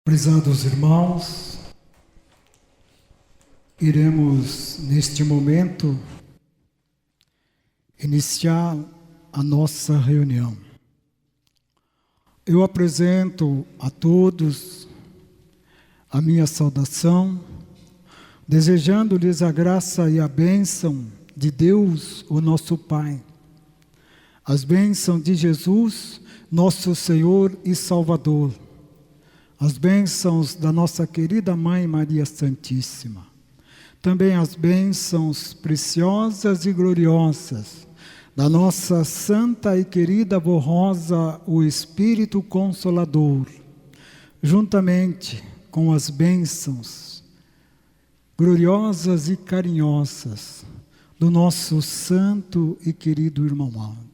Prezados irmãos, iremos neste momento iniciar a nossa reunião. Eu apresento a todos a minha saudação, desejando-lhes a graça e a bênção de Deus, o nosso Pai, as bênçãos de Jesus, nosso Senhor e Salvador, as bênçãos da nossa querida Mãe Maria Santíssima, também as bênçãos preciosas e gloriosas da nossa santa e querida Vó Rosa, o Espírito Consolador, juntamente com as bênçãos gloriosas e carinhosas do nosso santo e querido irmão amado.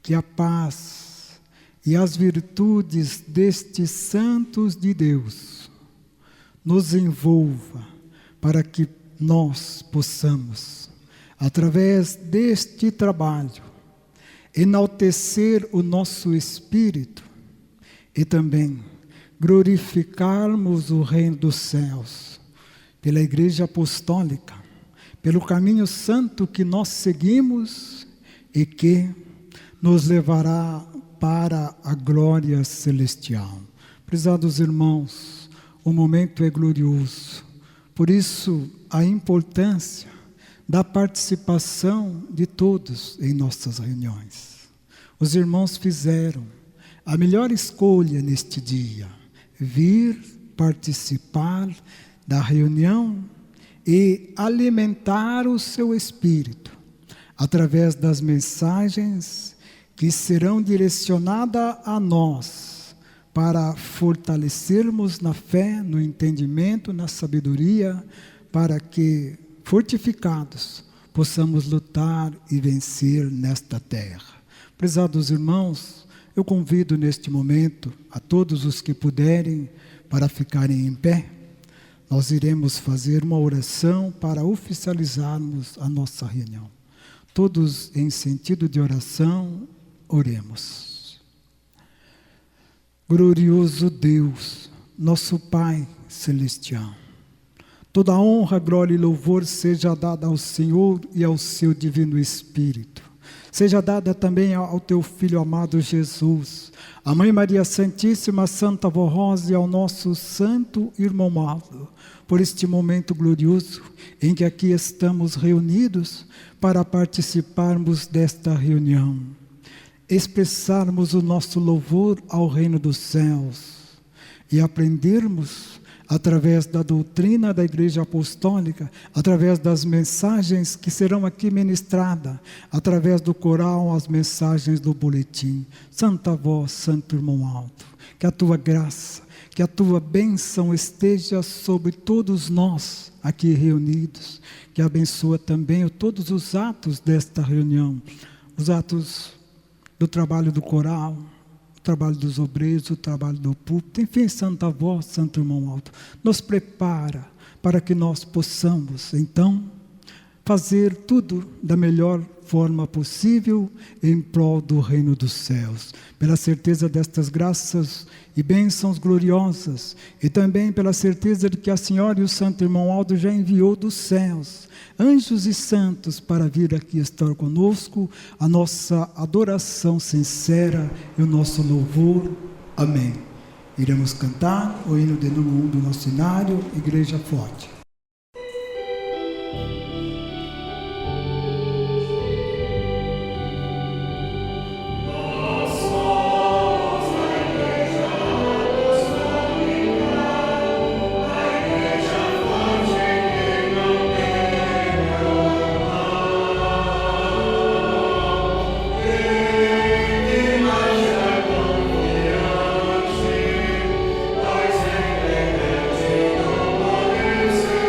Que a paz e as virtudes destes santos de Deus nos envolva para que nós possamos, através deste trabalho, enaltecer o nosso espírito e também glorificarmos o reino dos céus pela Igreja Apostólica, pelo caminho santo que nós seguimos e que nos levará para a glória celestial. Prezados irmãos, o momento é glorioso, por isso a importância da participação de todos em nossas reuniões. Os irmãos fizeram a melhor escolha neste dia, vir participar da reunião e alimentar o seu espírito através das mensagens que serão direcionadas a nós para fortalecermos na fé, no entendimento, na sabedoria, para que, fortificados, possamos lutar e vencer nesta terra. Prezados irmãos, eu convido neste momento a todos os que puderem para ficarem em pé. Nós iremos fazer uma oração para oficializarmos a nossa reunião. Todos em sentido de oração, oremos. Glorioso Deus, nosso Pai celestial, toda honra, glória e louvor seja dada ao Senhor e ao seu divino Espírito. Seja dada também ao teu Filho amado Jesus, a Mãe Maria Santíssima, a Santa Vó Rosa e ao nosso santo irmão amado, por este momento glorioso em que aqui estamos reunidos para participarmos desta reunião, expressarmos o nosso louvor ao reino dos céus e aprendermos através da doutrina da Igreja Apostólica, através das mensagens que serão aqui ministradas, através do coral, as mensagens do boletim. Santa Vó, Santo Irmão Alto, que a tua graça, que a tua bênção esteja sobre todos nós aqui reunidos, que abençoa também todos os atos desta reunião, os atos do trabalho do coral, o trabalho dos obreiros, o trabalho do púlpito, enfim, Santa Vó, Santo Irmão Alto, nos prepara para que nós possamos, então, fazer tudo da melhor forma possível em prol do reino dos céus, pela certeza destas graças e bênçãos gloriosas, e também pela certeza de que a Senhora e o Santo Irmão Aldo já enviou dos céus anjos e santos para vir aqui estar conosco, a nossa adoração sincera e o nosso louvor. Amém. Iremos cantar o hino de número 1 do nosso inário, Igreja Forte. Pois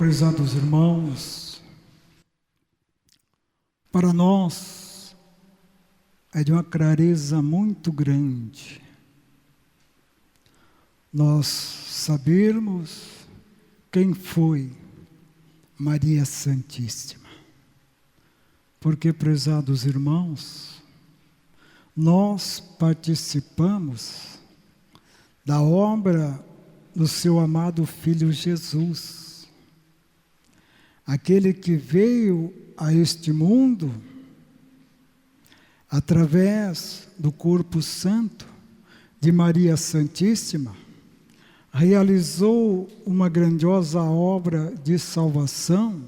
Prezados irmãos, para nós é de uma clareza muito grande nós sabermos quem foi Maria Santíssima. Porque, prezados irmãos, nós participamos da obra do seu amado Filho Jesus, aquele que veio a este mundo através do corpo santo de Maria Santíssima, realizou uma grandiosa obra de salvação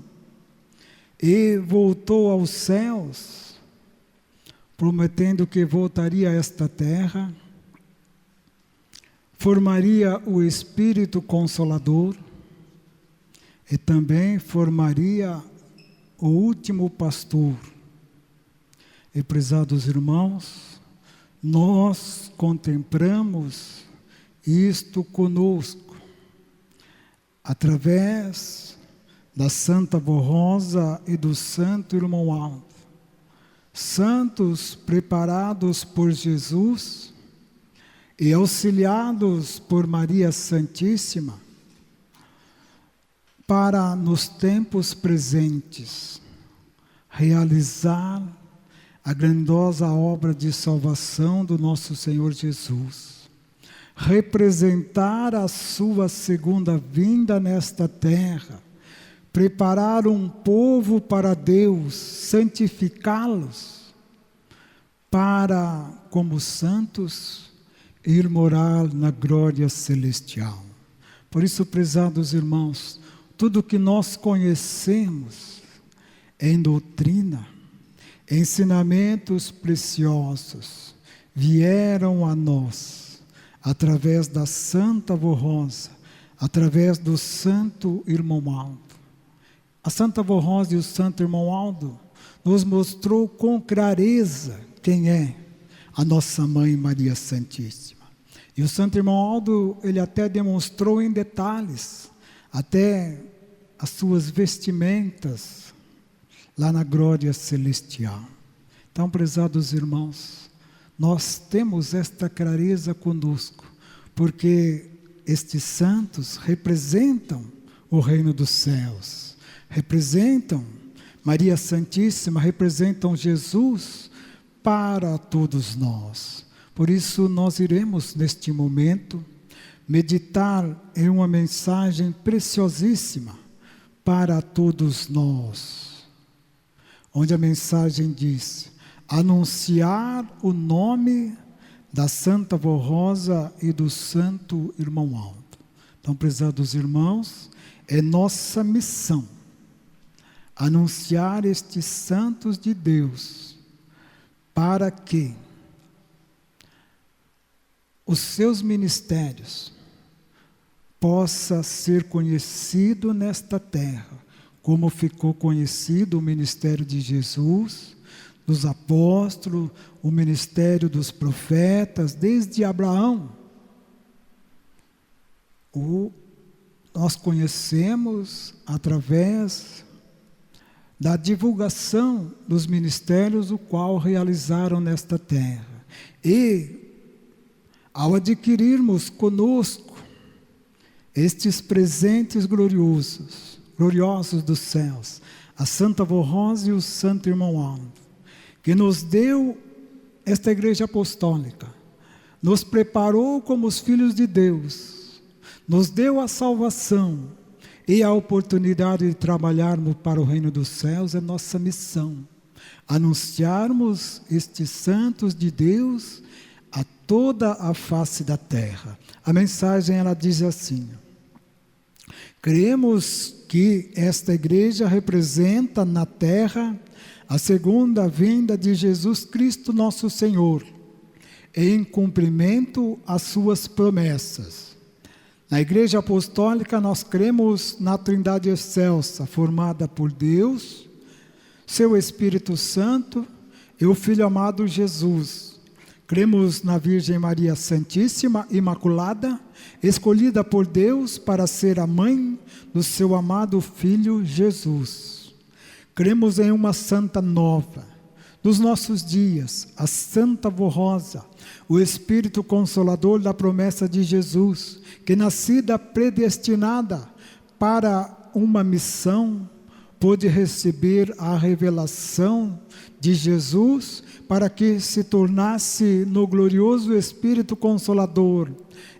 e voltou aos céus, prometendo que voltaria a esta terra, formaria o Espírito Consolador e também formaria o último pastor. E, prezados irmãos, nós contemplamos isto conosco, através da Santa Vó Rosa e do Santo Irmão Aldo, santos preparados por Jesus e auxiliados por Maria Santíssima, para, nos tempos presentes, realizar a grandiosa obra de salvação do nosso Senhor Jesus, representar a sua segunda vinda nesta terra, preparar um povo para Deus, santificá-los, para, como santos, ir morar na glória celestial. Por isso, prezados irmãos, tudo que nós conhecemos em doutrina, ensinamentos preciosos, vieram a nós através da Santa Vó Rosa, através do Santo Irmão Aldo. A Santa Vó Rosa e o Santo Irmão Aldo nos mostrou com clareza quem é a nossa Mãe Maria Santíssima. E o Santo Irmão Aldo, ele até demonstrou em detalhes, até as suas vestimentas, lá na glória celestial. Então, prezados irmãos, nós temos esta clareza conosco, porque estes santos representam o reino dos céus, representam Maria Santíssima, representam Jesus para todos nós. Por isso, nós iremos, neste momento, meditar em uma mensagem preciosíssima para todos nós, onde a mensagem diz: anunciar o nome da Santa Vó Rosa e do Santo Irmão Aldo. Então, prezados irmãos, é nossa missão anunciar estes santos de Deus, para que os seus ministérios possa ser conhecido nesta terra, como ficou conhecido o ministério de Jesus, dos apóstolos, o ministério dos profetas, desde Abraão. Nós conhecemos através da divulgação dos ministérios o qual realizaram nesta terra. E, ao adquirirmos conosco estes presentes gloriosos dos céus, a Santa Vó Rosa e o Santo Irmão Aldo, que nos deu esta Igreja Apostólica, nos preparou como os filhos de Deus, nos deu a salvação e a oportunidade de trabalharmos para o reino dos céus, é nossa missão. Anunciarmos estes santos de Deus a toda a face da terra. A mensagem, ela diz assim: cremos que esta igreja representa na terra a segunda vinda de Jesus Cristo nosso Senhor, em cumprimento às suas promessas. Na Igreja Apostólica nós cremos na Trindade Excelsa, formada por Deus, seu Espírito Santo e o Filho amado Jesus. Cremos na Virgem Maria Santíssima, Imaculada, escolhida por Deus para ser a mãe do seu amado Filho Jesus. Cremos em uma santa nova dos nossos dias, a Santa Vó Rosa, o Espírito Consolador da promessa de Jesus, que nascida predestinada para uma missão, pôde receber a revelação de Jesus para que se tornasse no glorioso Espírito Consolador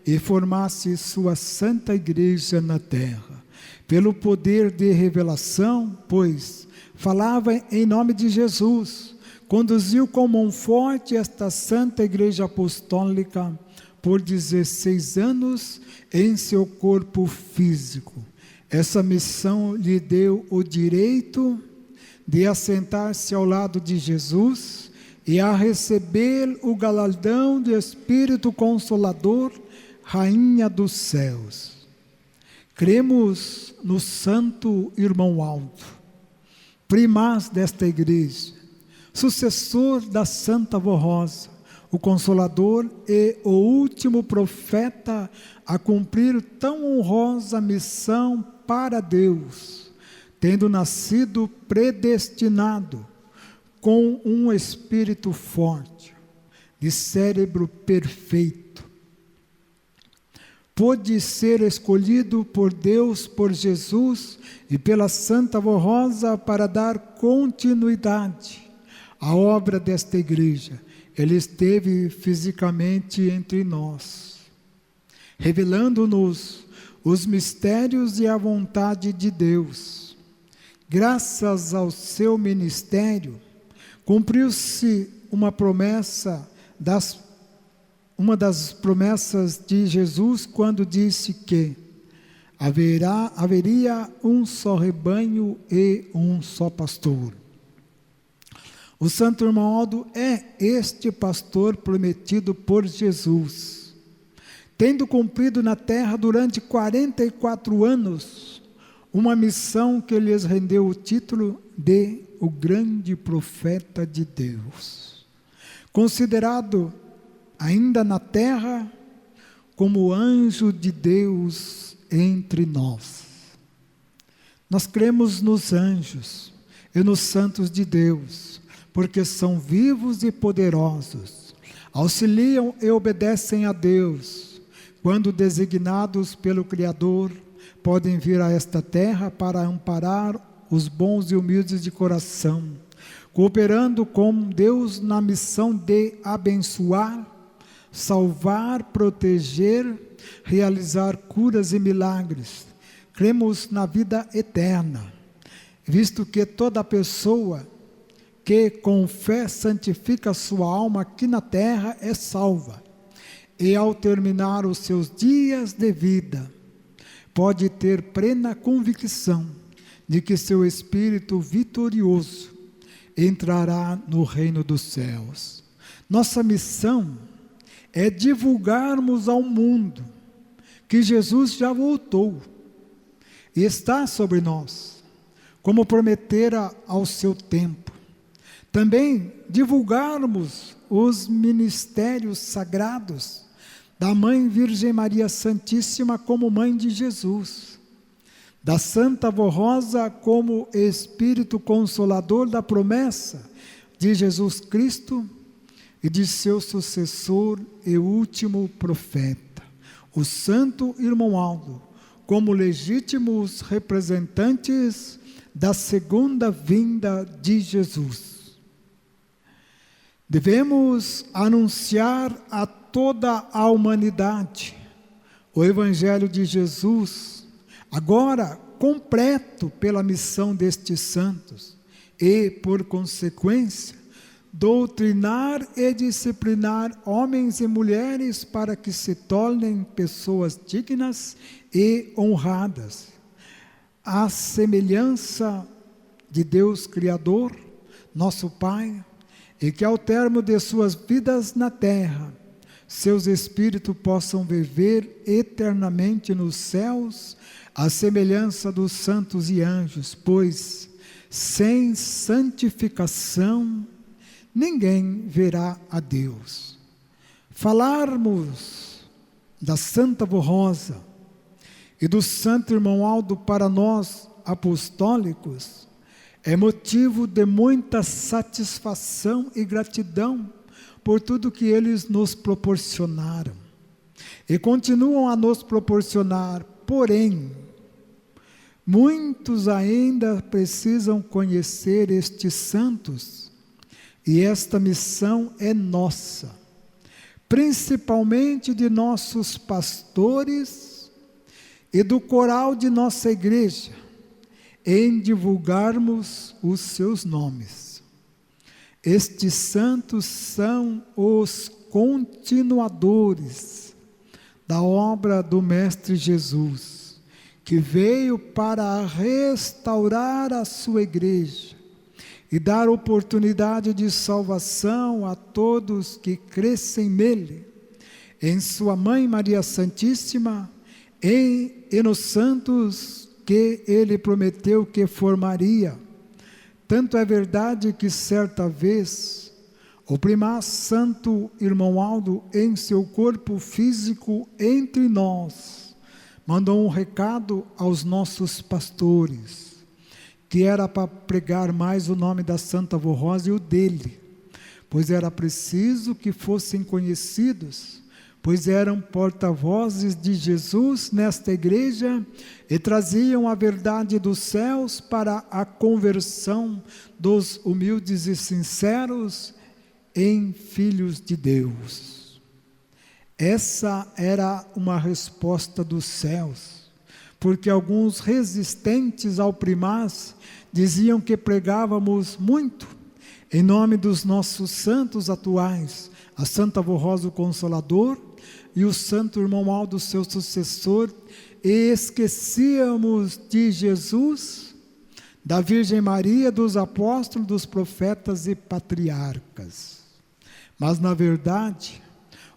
e formasse sua Santa Igreja na terra. Pelo poder de revelação, pois, falava em nome de Jesus, conduziu com mão forte esta Santa Igreja Apostólica por 16 anos em seu corpo físico. Essa missão lhe deu o direito de assentar-se ao lado de Jesus e a receber o galardão de Espírito Consolador, Rainha dos céus. Cremos no Santo Irmão Aldo, primaz desta igreja, sucessor da Santa Vó Rosa, o Consolador e o último profeta a cumprir tão honrosa missão para Deus, tendo nascido predestinado com um espírito forte, de cérebro perfeito. Pôde ser escolhido por Deus, por Jesus e pela Santa Vó Rosa para dar continuidade à obra desta igreja. Ele esteve fisicamente entre nós, revelando-nos os mistérios e a vontade de Deus. Graças ao seu ministério, cumpriu-se uma das promessas de Jesus quando disse que haveria um só rebanho e um só pastor. O Santo Irmão Aldo é este pastor prometido por Jesus, tendo cumprido na terra durante 44 anos uma missão que lhes rendeu o título de o grande profeta de Deus, considerado ainda na terra como anjo de Deus entre nós. Nós cremos nos anjos e nos santos de Deus, porque são vivos e poderosos, auxiliam e obedecem a Deus. Quando designados pelo Criador, podem vir a esta terra para amparar os bons e humildes de coração, cooperando com Deus na missão de abençoar, salvar, proteger, realizar curas e milagres. Cremos na vida eterna, visto que toda pessoa que com fé santifica sua alma aqui na terra é salva, e ao terminar os seus dias de vida, pode ter plena convicção de que seu espírito vitorioso entrará no reino dos céus. Nossa missão é divulgarmos ao mundo que Jesus já voltou e está sobre nós, como prometera ao seu tempo. Também divulgarmos os ministérios sagrados da Mãe Virgem Maria Santíssima como Mãe de Jesus, da Santa Vó Rosa como Espírito Consolador da promessa de Jesus Cristo e de seu sucessor e último profeta, o Santo Irmão Aldo, como legítimos representantes da segunda vinda de Jesus. Devemos anunciar a toda a humanidade o Evangelho de Jesus, agora completo pela missão destes santos, e, por consequência, doutrinar e disciplinar homens e mulheres para que se tornem pessoas dignas e honradas, à semelhança de Deus Criador, nosso Pai, e que ao termo de suas vidas na terra, seus espíritos possam viver eternamente nos céus, à semelhança dos santos e anjos, pois sem santificação ninguém verá a Deus. Falarmos da Santa Avó Rosa e do Santo Irmão Aldo para nós apostólicos é motivo de muita satisfação e gratidão por tudo que eles nos proporcionaram e continuam a nos proporcionar. Porém, muitos ainda precisam conhecer estes santos, e esta missão é nossa, principalmente de nossos pastores e do coral de nossa igreja, em divulgarmos os seus nomes. Estes santos são os continuadores da obra do Mestre Jesus, que veio para restaurar a sua igreja e dar oportunidade de salvação a todos que crescem nele, em sua Mãe Maria Santíssima e nos santos que ele prometeu que formaria. Tanto é verdade que certa vez o primaz Santo Irmão Aldo, em seu corpo físico entre nós, mandou um recado aos nossos pastores, que era para pregar mais o nome da Santa Avó Rosa e o dele, pois era preciso que fossem conhecidos, pois eram porta-vozes de Jesus nesta igreja e traziam a verdade dos céus para a conversão dos humildes e sinceros em filhos de Deus. Essa era uma resposta dos céus, porque alguns resistentes ao primaz diziam que pregávamos muito em nome dos nossos santos atuais, a Santa Avó Rosa, o Consolador, e o Santo Irmão Aldo, seu sucessor, e esquecíamos de Jesus, da Virgem Maria, dos apóstolos, dos profetas e patriarcas. Mas, na verdade,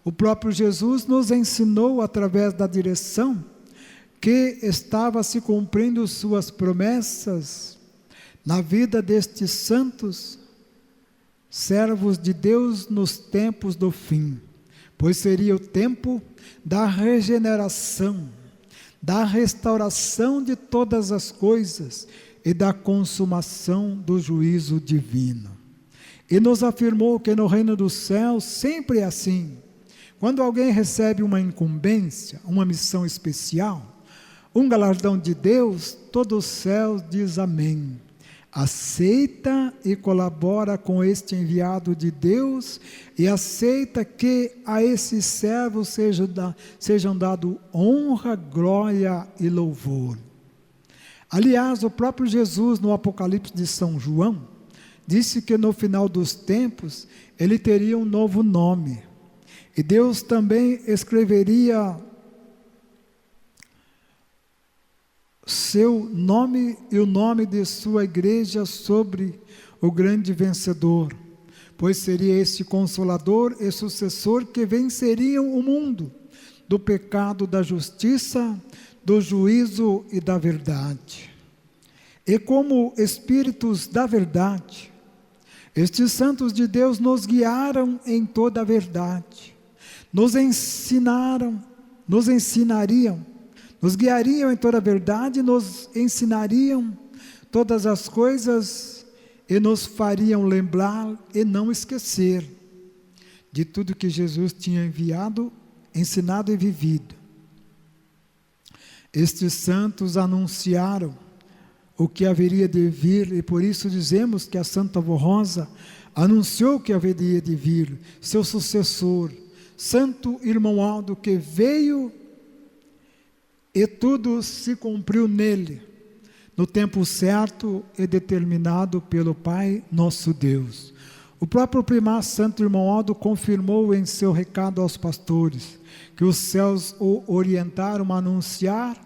o próprio Jesus nos ensinou, através da direção, que estava se cumprindo suas promessas na vida destes santos, servos de Deus nos tempos do fim, pois seria o tempo da regeneração, da restauração de todas as coisas e da consumação do juízo divino. E nos afirmou que no reino dos céus sempre é assim. Quando alguém recebe uma incumbência, uma missão especial, um galardão de Deus, todo o céu diz amém. Aceita e colabora com este enviado de Deus e aceita que a esses servos sejam dado honra, glória e louvor. Aliás, o próprio Jesus, no Apocalipse de São João, disse que no final dos tempos ele teria um novo nome. E Deus também escreveria seu nome e o nome de sua igreja sobre o grande vencedor, pois seria este Consolador e sucessor que venceriam o mundo do pecado, da justiça, do juízo e da verdade. E como espíritos da verdade, estes santos de Deus nos guiaram em toda a verdade, nos ensinariam, nos guiariam em toda a verdade, nos ensinariam todas as coisas e nos fariam lembrar e não esquecer de tudo que Jesus tinha enviado, ensinado e vivido. Estes santos anunciaram o que haveria de vir, e por isso dizemos que a Santa Avó Rosa anunciou que haveria de vir, seu sucessor, Santo Irmão Aldo, que veio e tudo se cumpriu nele, no tempo certo e determinado pelo Pai, nosso Deus. O próprio primaz Santo Irmão Aldo confirmou em seu recado aos pastores, que os céus o orientaram a anunciar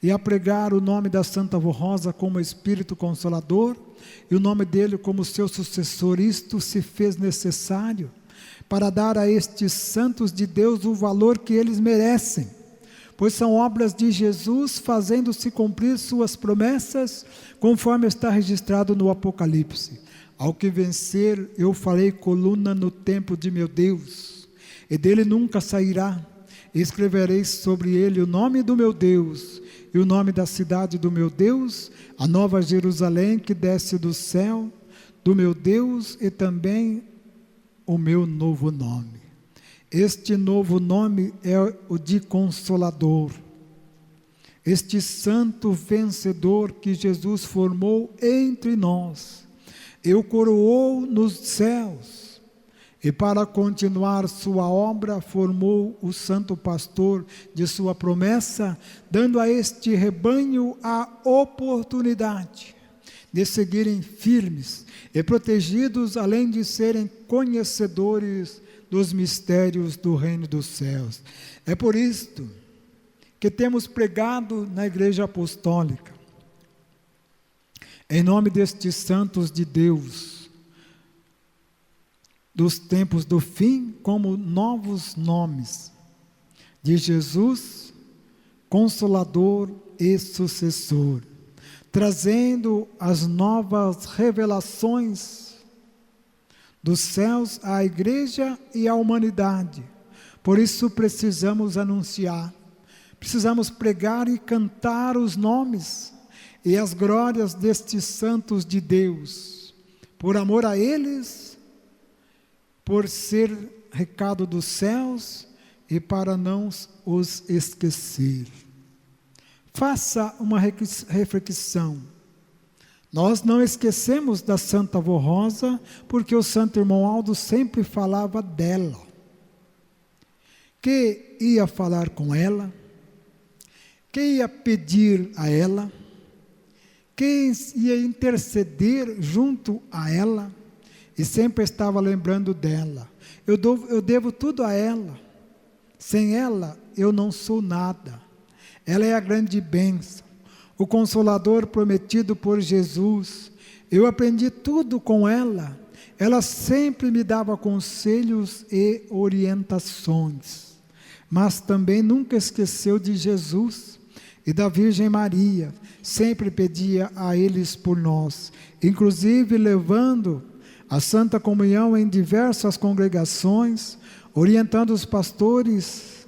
e a pregar o nome da Santa Avó Rosa como Espírito Consolador, e o nome dele como seu sucessor. Isto se fez necessário para dar a estes santos de Deus o valor que eles merecem, pois são obras de Jesus fazendo-se cumprir suas promessas, conforme está registrado no Apocalipse. Ao que vencer, eu farei coluna no templo de meu Deus, e dele nunca sairá. Escreverei sobre ele o nome do meu Deus, e o nome da cidade do meu Deus, a nova Jerusalém que desce do céu, do meu Deus, e também o meu novo nome. Este novo nome é o de Consolador. Este santo vencedor que Jesus formou entre nós, e o coroou nos céus. E para continuar sua obra, formou o santo pastor de sua promessa, dando a este rebanho a oportunidade de seguirem firmes e protegidos, além de serem conhecedores dos mistérios do reino dos céus. É por isto que temos pregado na Igreja Apostólica, em nome destes santos de Deus, dos tempos do fim, como novos nomes de Jesus, Consolador e Sucessor, trazendo as novas revelações dos céus à igreja e à humanidade. Por isso precisamos anunciar, precisamos pregar e cantar os nomes e as glórias destes santos de Deus, por amor a eles, por ser recado dos céus e para não os esquecer. Faça uma reflexão. Nós não esquecemos da Santa Avó Rosa, porque o Santo Irmão Aldo sempre falava dela. Que ia falar com ela, que ia pedir a ela, que ia interceder junto a ela, e sempre estava lembrando dela. Eu devo tudo a ela. Sem ela, eu não sou nada. Ela é a grande bênção, o Consolador prometido por Jesus. Eu aprendi tudo com ela. Ela sempre me dava conselhos e orientações, mas também nunca esqueceu de Jesus e da Virgem Maria. Sempre pedia a eles por nós, inclusive levando a Santa Comunhão em diversas congregações, orientando os pastores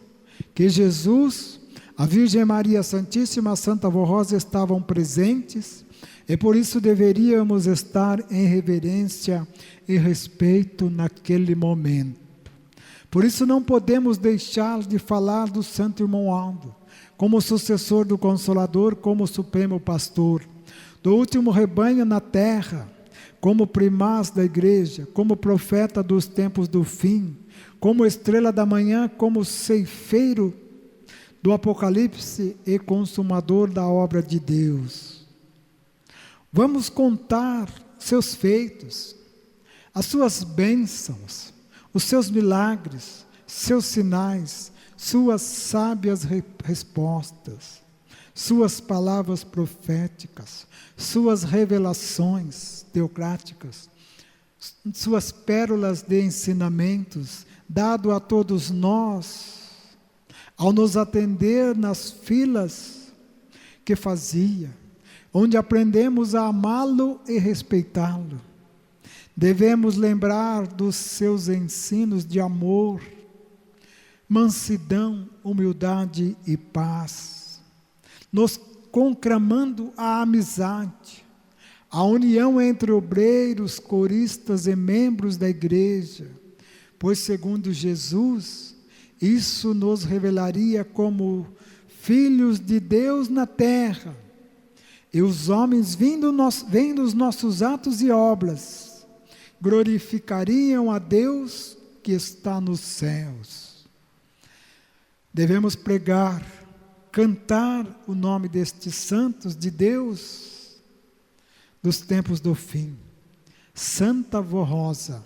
que Jesus, a Virgem Maria Santíssima, a Santa Avó Rosa estavam presentes, e por isso deveríamos estar em reverência e respeito naquele momento. Por isso não podemos deixar de falar do Santo Irmão Aldo, como sucessor do Consolador, como supremo pastor, do último rebanho na terra, como primaz da igreja, como profeta dos tempos do fim, como estrela da manhã, como ceifeiro do Apocalipse e consumador da obra de Deus. Vamos contar seus feitos, as suas bênçãos, os seus milagres, seus sinais, suas sábias respostas, suas palavras proféticas, suas revelações teocráticas, suas pérolas de ensinamentos, dado a todos nós, ao nos atender nas filas que fazia, onde aprendemos a amá-lo e respeitá-lo. Devemos lembrar dos seus ensinos de amor, mansidão, humildade e paz, nos conclamando a amizade, a união entre obreiros, coristas e membros da igreja, pois segundo Jesus, isso nos revelaria como filhos de Deus na terra, e os homens vendo os nossos atos e obras, glorificariam a Deus que está nos céus. Devemos pregar, cantar o nome destes santos de Deus dos tempos do fim, Santa Avó Rosa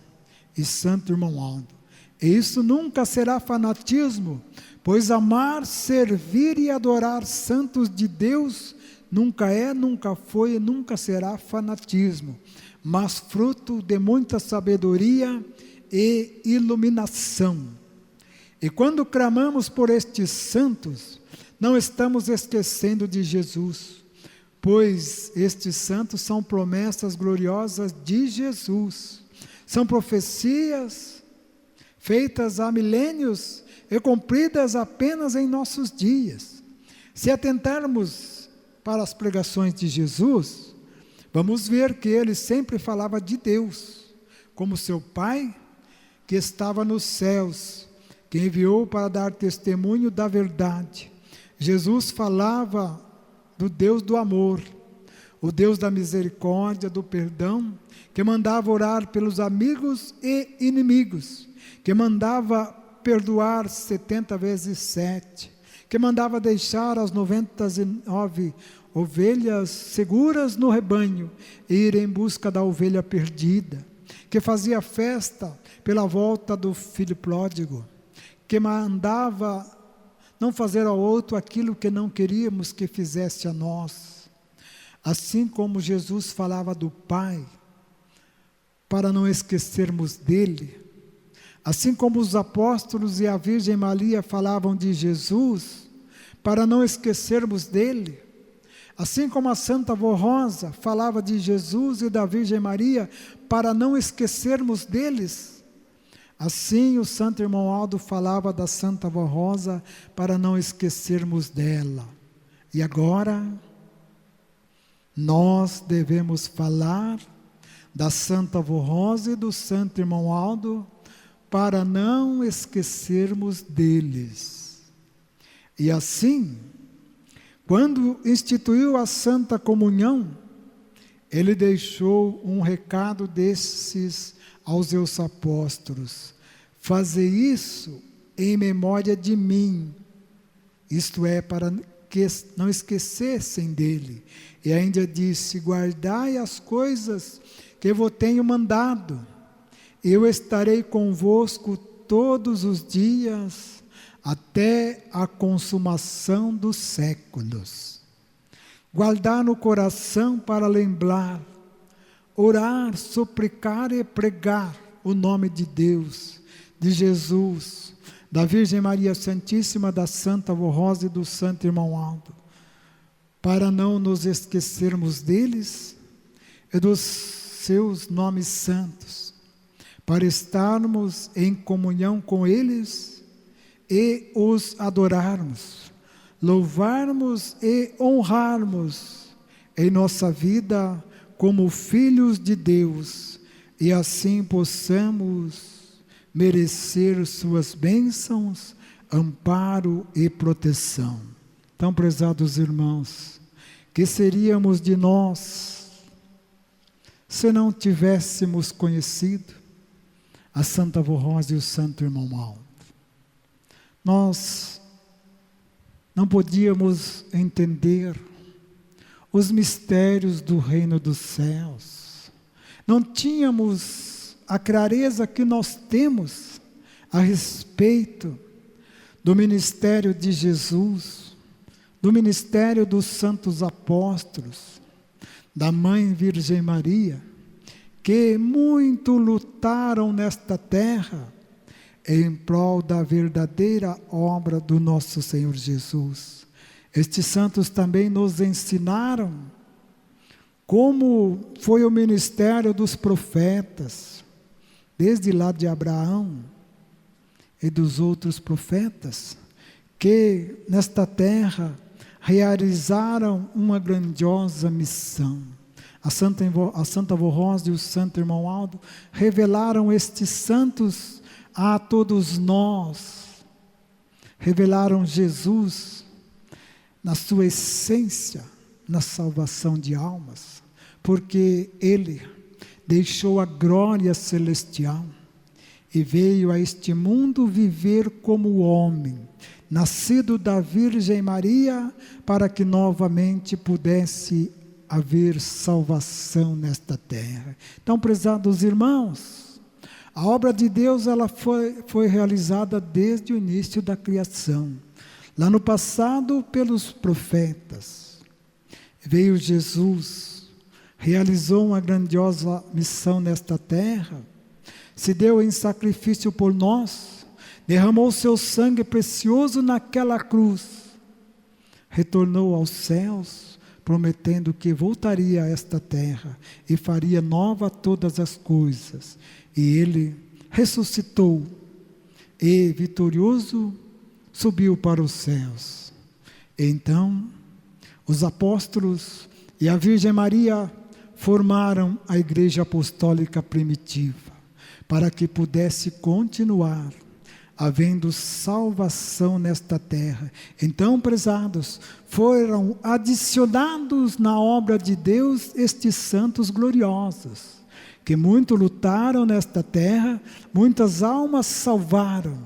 e Santo Irmão Aldo. E isso nunca será fanatismo, pois amar, servir e adorar santos de Deus nunca é, nunca foi e nunca será fanatismo, mas fruto de muita sabedoria e iluminação. E quando clamamos por estes santos, não estamos esquecendo de Jesus, pois estes santos são promessas gloriosas de Jesus, são profecias feitas há milênios e cumpridas apenas em nossos dias. Se atentarmos para as pregações de Jesus, vamos ver que ele sempre falava de Deus, como seu Pai que estava nos céus, que enviou para dar testemunho da verdade. Jesus falava do Deus do amor, o Deus da misericórdia, do perdão, que mandava orar pelos amigos e inimigos, que mandava perdoar 70 vezes 7, que mandava deixar as 99 ovelhas seguras no rebanho e ir em busca da ovelha perdida, que fazia festa pela volta do filho pródigo, que mandava não fazer ao outro aquilo que não queríamos que fizesse a nós. Assim como Jesus falava do Pai, para não esquecermos dele, assim como os apóstolos e a Virgem Maria falavam de Jesus, para não esquecermos dele, assim como a Santa Vó Rosa falava de Jesus e da Virgem Maria, para não esquecermos deles, assim o Santo Irmão Aldo falava da Santa Vó Rosa, para não esquecermos dela. E agora, nós devemos falar da Santa Vó Rosa e do Santo Irmão Aldo, para não esquecermos deles. E assim, quando instituiu a Santa Comunhão, ele deixou um recado desses aos seus apóstolos: fazer isso em memória de mim, isto é, para que não esquecessem dele. E ainda disse: guardai as coisas que vos tenho mandado, eu estarei convosco todos os dias, até a consumação dos séculos. Guardar no coração para lembrar, orar, suplicar e pregar o nome de Deus, de Jesus, da Virgem Maria Santíssima, da Santa Vó Rosa e do Santo Irmão Aldo, para não nos esquecermos deles e dos seus nomes santos, para estarmos em comunhão com eles e os adorarmos, louvarmos e honrarmos em nossa vida como filhos de Deus, e assim possamos merecer suas bênçãos, amparo e proteção. Então, prezados irmãos, que seríamos de nós se não tivéssemos conhecido a Santa Vó Rosa e o Santo Irmão Aldo? Nós não podíamos entender os mistérios do reino dos céus, não tínhamos a clareza que nós temos a respeito do ministério de Jesus, do ministério dos santos apóstolos, da Mãe Virgem Maria, que muito lutaram nesta terra em prol da verdadeira obra do nosso Senhor Jesus. Estes santos também nos ensinaram como foi o ministério dos profetas, desde lá de Abraão e dos outros profetas, que nesta terra realizaram uma grandiosa missão. A Santa Vó Rosa e o Santo Irmão Aldo revelaram estes santos a todos nós, revelaram Jesus na sua essência, na salvação de almas, porque ele deixou a glória celestial e veio a este mundo viver como homem, nascido da Virgem Maria, para que novamente pudesse haver salvação nesta terra. Então, prezados irmãos, a obra de Deus ela foi realizada desde o início da criação. Lá no passado, pelos profetas, veio Jesus, realizou uma grandiosa missão nesta terra, se deu em sacrifício por nós, derramou seu sangue precioso naquela cruz, retornou aos céus, prometendo que voltaria a esta terra e faria nova todas as coisas. E ele ressuscitou e, vitorioso, subiu para os céus. Então, os apóstolos e a Virgem Maria formaram a Igreja Apostólica primitiva, para que pudesse continuar havendo salvação nesta terra. Então, prezados, foram adicionados na obra de Deus estes santos gloriosos, que muito lutaram nesta terra, muitas almas salvaram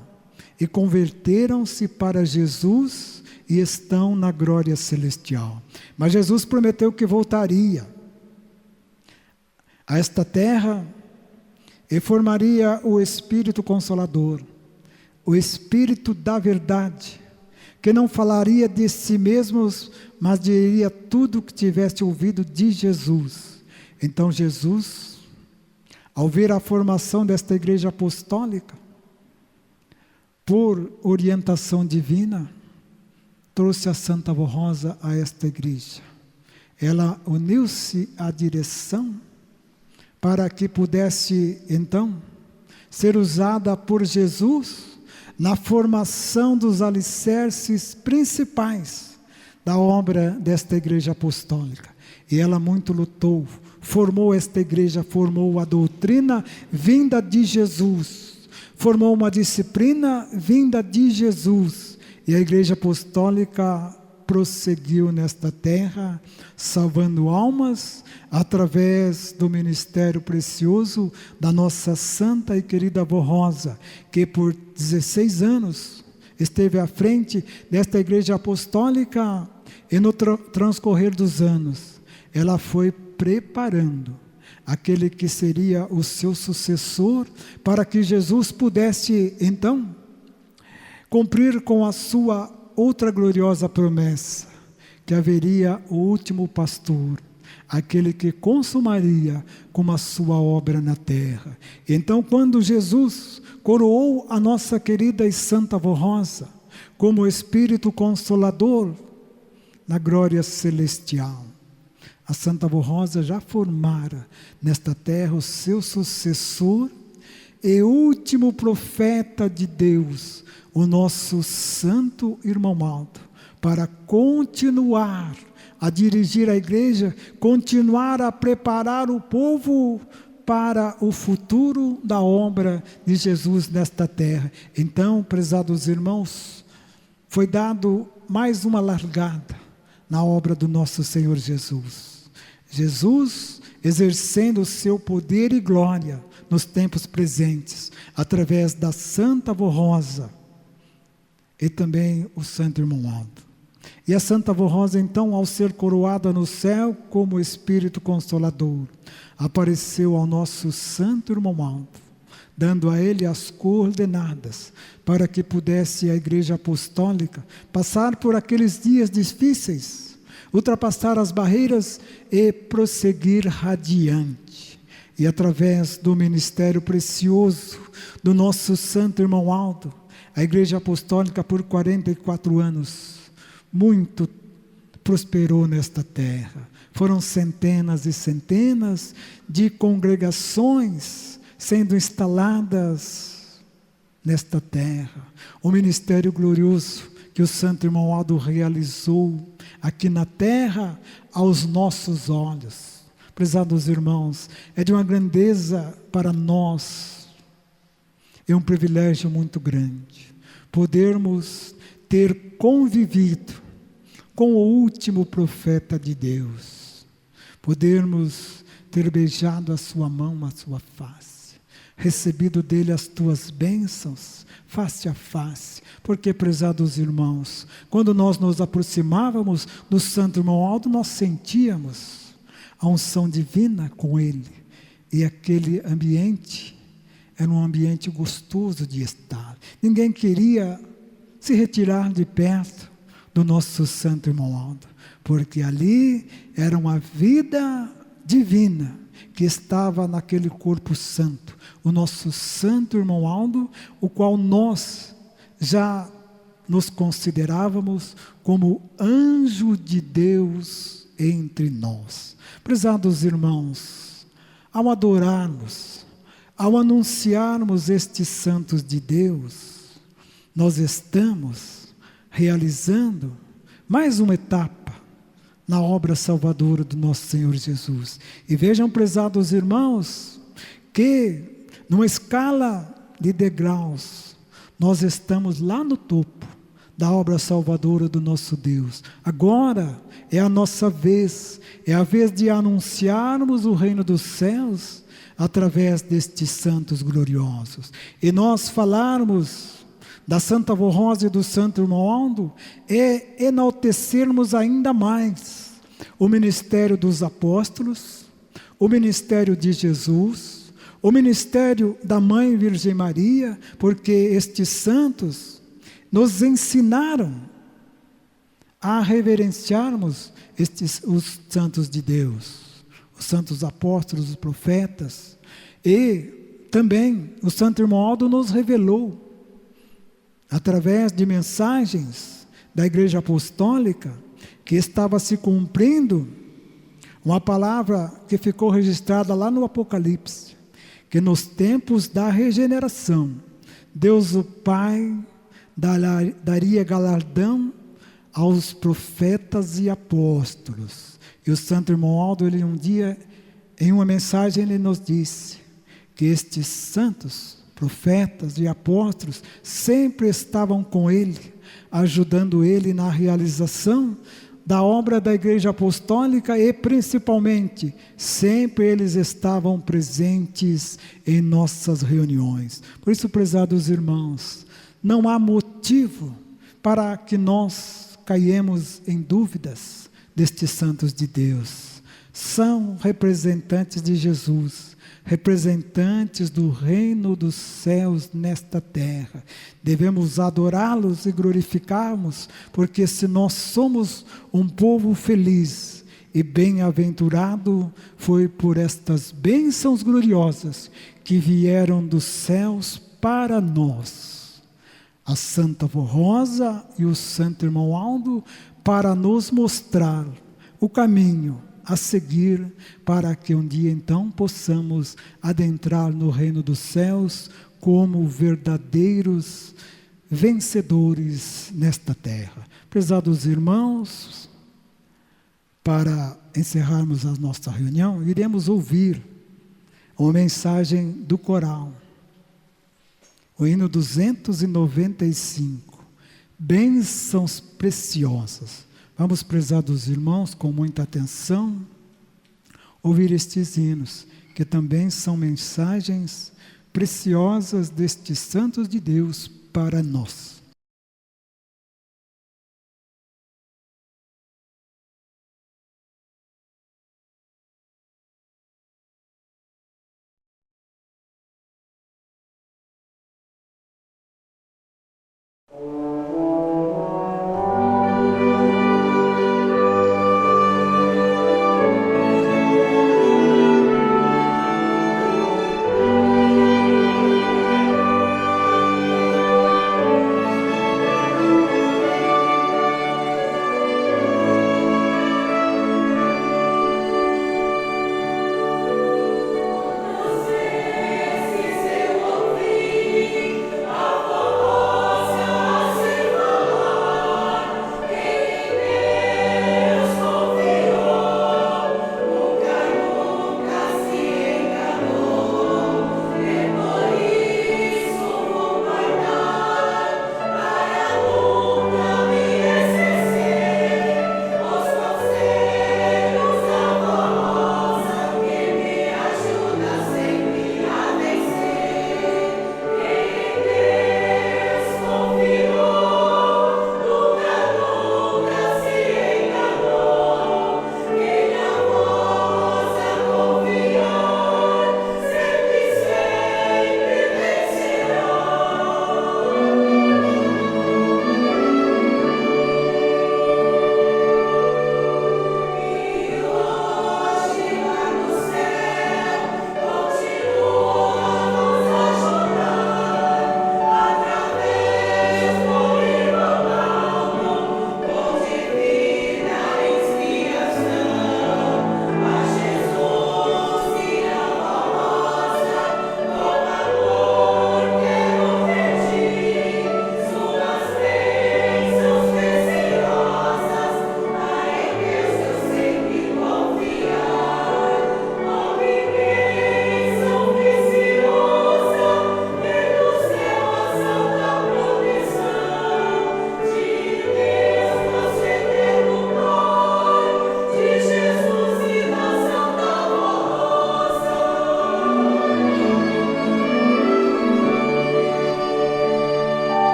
e converteram-se para Jesus e estão na glória celestial. Mas Jesus prometeu que voltaria a esta terra e formaria o Espírito Consolador, o Espírito da verdade, que não falaria de si mesmos, mas diria tudo o que tivesse ouvido de Jesus. Então Jesus, ao ver a formação desta igreja apostólica, por orientação divina, trouxe a Santa Avó Rosa a esta igreja. Ela uniu-se à direção para que pudesse, então, ser usada por Jesus na formação dos alicerces principais da obra desta igreja apostólica. E ela muito lutou, formou esta igreja, formou a doutrina vinda de Jesus, formou uma disciplina vinda de Jesus, e a igreja apostólica prosseguiu nesta terra, salvando almas, através do ministério precioso da nossa santa e querida Avó Rosa, que por 16 anos esteve à frente desta igreja apostólica, e no transcorrer dos anos, ela foi preparando aquele que seria o seu sucessor, para que Jesus pudesse, então, cumprir com a sua outra gloriosa promessa, que haveria o último pastor, aquele que consumaria com a sua obra na terra. Então, quando Jesus coroou a nossa querida e santa Avó Rosa como Espírito Consolador na glória celestial, a Santa Avó Rosa já formara nesta terra o seu sucessor e último profeta de Deus, o nosso santo irmão Aldo, para continuar a dirigir a igreja, continuar a preparar o povo para o futuro da obra de Jesus nesta terra. Então, prezados irmãos, foi dado mais uma largada na obra do nosso Senhor Jesus. Jesus exercendo o seu poder e glória nos tempos presentes, através da Santa Avó Rosa e também o Santo Irmão Aldo. E a Santa Avó Rosa, então, ao ser coroada no céu como Espírito Consolador, apareceu ao nosso Santo Irmão Aldo, dando a ele as coordenadas para que pudesse a Igreja Apostólica passar por aqueles dias difíceis, ultrapassar as barreiras e prosseguir radiante. E através do ministério precioso do nosso Santo Irmão Aldo, a Igreja Apostólica por 44 anos, muito prosperou nesta terra. Foram centenas e centenas de congregações sendo instaladas nesta terra. O ministério glorioso que o Santo Irmão Aldo realizou aqui na terra aos nossos olhos. Prezados irmãos, é de uma grandeza para nós, é um privilégio muito grande podermos ter convivido com o último profeta de Deus, podermos ter beijado a sua mão, a sua face, recebido dele as tuas bênçãos, face a face, porque, prezados irmãos, quando nós nos aproximávamos do Santo Irmão Aldo, nós sentíamos a unção divina com ele, e aquele ambiente era um ambiente gostoso de estar. Ninguém queria se retirar de perto do nosso Santo Irmão Aldo, porque ali era uma vida divina que estava naquele corpo santo, o nosso Santo Irmão Aldo, o qual nós já nos considerávamos como anjo de Deus entre nós. Prezados irmãos, ao adorarmos, ao anunciarmos estes santos de Deus, nós estamos realizando mais uma etapa na obra salvadora do nosso Senhor Jesus. E vejam, prezados irmãos, que numa escala de degraus, nós estamos lá no topo da obra salvadora do nosso Deus. Agora é a nossa vez, é a vez de anunciarmos o reino dos céus através destes santos gloriosos. E nós falarmos da Santa Vó Rosa e do Santo Irmão Aldo é enaltecermos ainda mais o ministério dos apóstolos, o ministério de Jesus, o ministério da Mãe Virgem Maria, porque estes santos nos ensinaram a reverenciarmos os santos de Deus, os santos apóstolos, os profetas, e também o Santo Irmão Aldo nos revelou, através de mensagens da Igreja Apostólica, que estava se cumprindo uma palavra que ficou registrada lá no Apocalipse, que nos tempos da regeneração, Deus o Pai daria galardão aos profetas e apóstolos. E o Santo Irmão Aldo, ele um dia, em uma mensagem, ele nos disse que estes santos profetas e apóstolos sempre estavam com ele, ajudando ele na realização da obra da Igreja Apostólica e, principalmente, sempre eles estavam presentes em nossas reuniões. Por isso, prezados irmãos, não há motivo para que nós caiemos em dúvidas destes santos de Deus. São representantes de Jesus, representantes do reino dos céus nesta terra. Devemos adorá-los e glorificá-los, porque se nós somos um povo feliz e bem-aventurado, foi por estas bênçãos gloriosas que vieram dos céus para nós. A Santa Vó Rosa e o Santo Irmão Aldo, para nos mostrar o caminho a seguir, para que um dia então possamos adentrar no reino dos céus como verdadeiros vencedores nesta terra. Prezados irmãos, para encerrarmos a nossa reunião, iremos ouvir uma mensagem do coral, o hino 295, Bênçãos Preciosas. Vamos, prezados irmãos, com muita atenção, ouvir estes hinos, que também são mensagens preciosas destes santos de Deus para nós.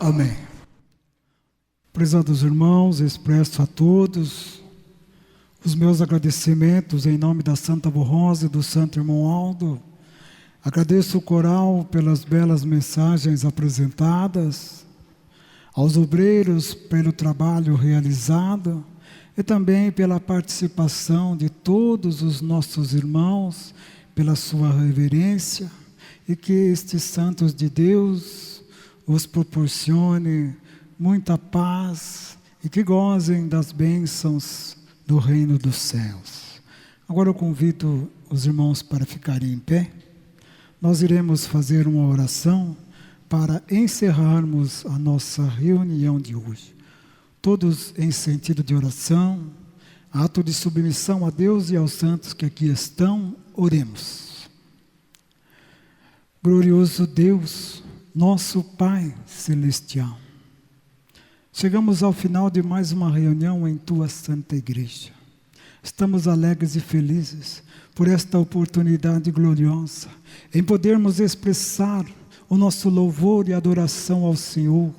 Amém. Prezados irmãos, expresso a todos os meus agradecimentos em nome da Santa Avó Rosa e do Santo Irmão Aldo. Agradeço o coral pelas belas mensagens apresentadas, aos obreiros pelo trabalho realizado e também pela participação de todos os nossos irmãos, pela sua reverência, e que estes santos de Deus os proporcione muita paz e que gozem das bênçãos do reino dos céus. Agora eu convido os irmãos para ficarem em pé. Nós iremos fazer uma oração para encerrarmos a nossa reunião de hoje. Todos em sentido de oração, ato de submissão a Deus e aos santos que aqui estão, oremos. Glorioso Deus, nosso Pai Celestial, chegamos ao final de mais uma reunião em Tua Santa Igreja. Estamos alegres e felizes por esta oportunidade gloriosa, em podermos expressar o nosso louvor e adoração ao Senhor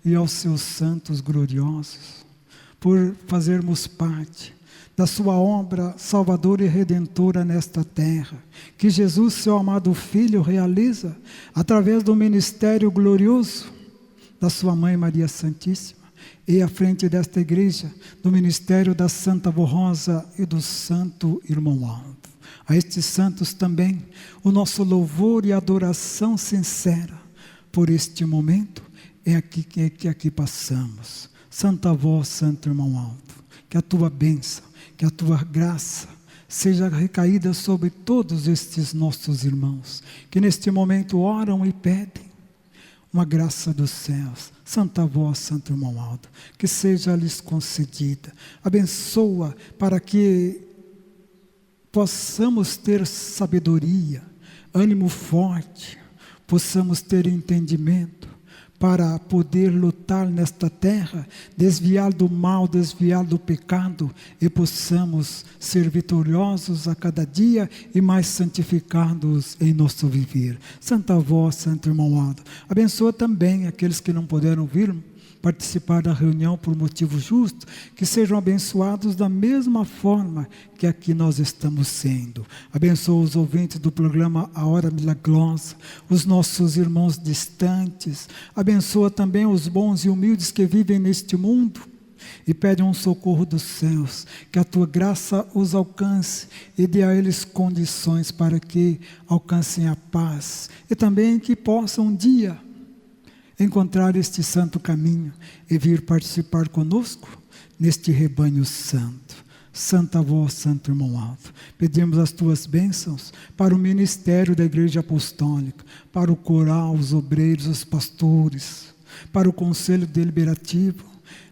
e aos Seus santos gloriosos, por fazermos parte da Sua obra salvadora e redentora nesta terra, que Jesus, Seu amado Filho, realiza através do ministério glorioso da Sua Mãe Maria Santíssima, e à frente desta igreja, do ministério da Santa Avó Rosa e do Santo Irmão Aldo. A estes santos também, o nosso louvor e adoração sincera por este momento que aqui passamos. Santa Avó, Santo Irmão Aldo, que a Tua bênção, que a Tua graça seja recaída sobre todos estes nossos irmãos, que neste momento oram e pedem uma graça dos céus. Santa Avó, Santo Irmão Aldo, que seja lhes concedida. Abençoa para que possamos ter sabedoria, ânimo forte, possamos ter entendimento para poder lutar nesta terra, desviar do mal, desviar do pecado, e possamos ser vitoriosos a cada dia e mais santificados em nosso viver. Santa Avó, Santo Irmão Aldo, abençoa também aqueles que não puderam vir participar da reunião por motivo justo, que sejam abençoados da mesma forma que aqui nós estamos sendo. Abençoa os ouvintes do programa A Hora Milagrosa, os nossos irmãos distantes, abençoa também os bons e humildes que vivem neste mundo e pedem um socorro dos céus, que a Tua graça os alcance e dê a eles condições para que alcancem a paz e também que possam um dia encontrar este santo caminho e vir participar conosco neste rebanho santo. Santa Avó, Santo Irmão Aldo, pedimos as Tuas bênçãos para o ministério da Igreja Apostólica, para o coral, os obreiros, os pastores, para o Conselho Deliberativo.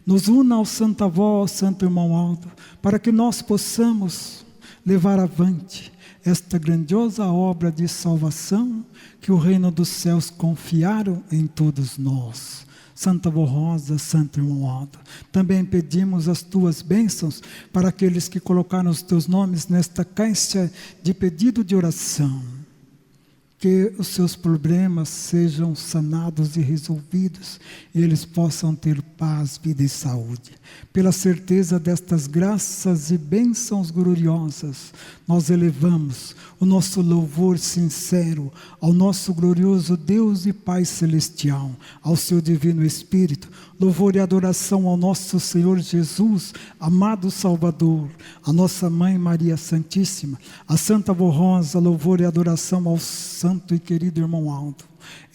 Nos una ao Santa Avó, ao Santo Irmão Aldo, para que nós possamos levar avante esta grandiosa obra de salvação que o reino dos céus confiaram em todos nós. Santa Avó Rosa, Santo Irmão Aldo, também pedimos as Tuas bênçãos para aqueles que colocaram os Teus nomes nesta caixa de pedido de oração. Que os seus problemas sejam sanados e resolvidos e eles possam ter paz, vida e saúde. Pela certeza destas graças e bênçãos gloriosas, nós elevamos o nosso louvor sincero ao nosso glorioso Deus e Pai Celestial, ao Seu Divino Espírito, louvor e adoração ao nosso Senhor Jesus, amado Salvador, a nossa Mãe Maria Santíssima, a Santa Avó Rosa, louvor e adoração ao Santo e querido Irmão Aldo,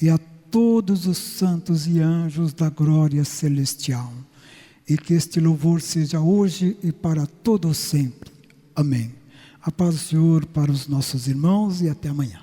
e a todos os santos e anjos da glória celestial. E que este louvor seja hoje e para todo sempre. Amém. A paz do Senhor para os nossos irmãos e até amanhã.